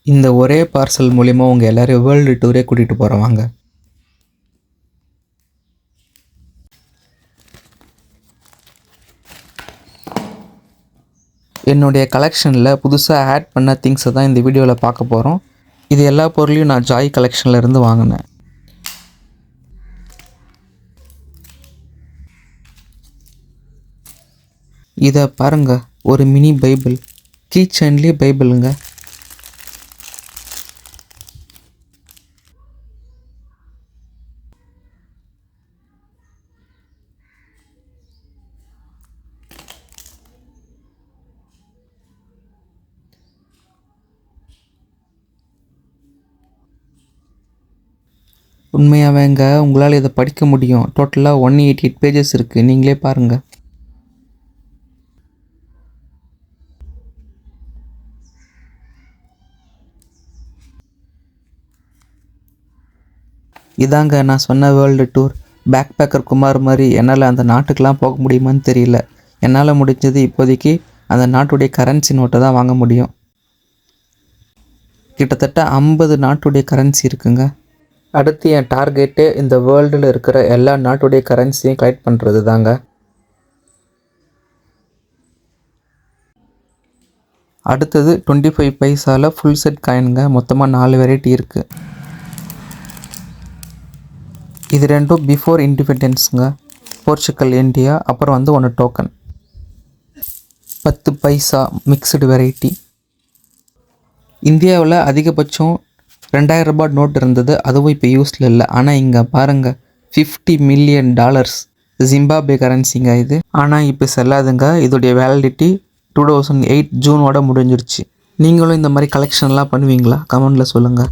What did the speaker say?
இந்த ஒரே பார்சல் மூலிமா உங்கள் எல்லோரையும் வேர்ல்டு டூரே கூட்டிகிட்டு போகிறோம் வாங்க. என்னுடைய கலெக்ஷனில் புதுசாக ஆட் பண்ண திங்ஸை தான் இந்த வீடியோவில் பார்க்க போகிறோம். இது எல்லா பொருளையும் நான் ஜாய் கலெக்ஷனில் இருந்து வாங்கினேன். இதை பாருங்க, ஒரு மினி பைபிள், கீ செயின்லேயே பைபிளுங்க. உண்மையாகவேங்க, உங்களால் இதை படிக்க முடியும். டோட்டலாக 188 பேஜஸ் இருக்குது, நீங்களே பாருங்கள். இதாங்க நான் சொன்ன world tour. Backpacker Kumar மாதிரி என்னால் அந்த நாட்டுக்கெலாம் போக முடியுமான்னு தெரியல. என்னால் முடிஞ்சது இப்போதைக்கு அந்த நாட்டுடைய கரன்சி நோட்டை தான் வாங்க முடியும். கிட்டத்தட்ட 50 நாட்டுடைய கரன்சி இருக்குங்க. அடுத்து என் டார்கெட்டு இந்த வேர்ல்டில் இருக்கிற எல்லா நாட்டுடைய கரன்சியும் கலெக்ட் பண்ணுறது தாங்க. அடுத்தது 25 பைசாவில் ஃபுல் செட் காயினுங்க. மொத்தமாக 4 வெரைட்டி இருக்குது. இது ரெண்டும் பிஃபோர் இண்டிபெண்டன்ஸுங்க. Portugal, India. அப்புறம் வந்து 1 டோக்கன். 10 பைசா மிக்சடு வெரைட்டி. இந்தியாவில் அதிகபட்சம் 2000 ரூபாய் நோட் இருந்தது, அதுவும் இப்போ யூஸில் இல்லை. ஆனால் இங்கே பாருங்கள், $50 மில்லியன் ஜிம்பாப்வே கரன்சிங்க இது. ஆனால் இப்போ செல்லாதுங்க. இதோடைய வேலிடிட்டி 2008 ஜூனோட முடிஞ்சிருச்சு. நீங்களும் இந்த மாதிரி கலெக்ஷன்லாம் பண்ணுவீங்களா? கமெண்டில் சொல்லுங்கள்.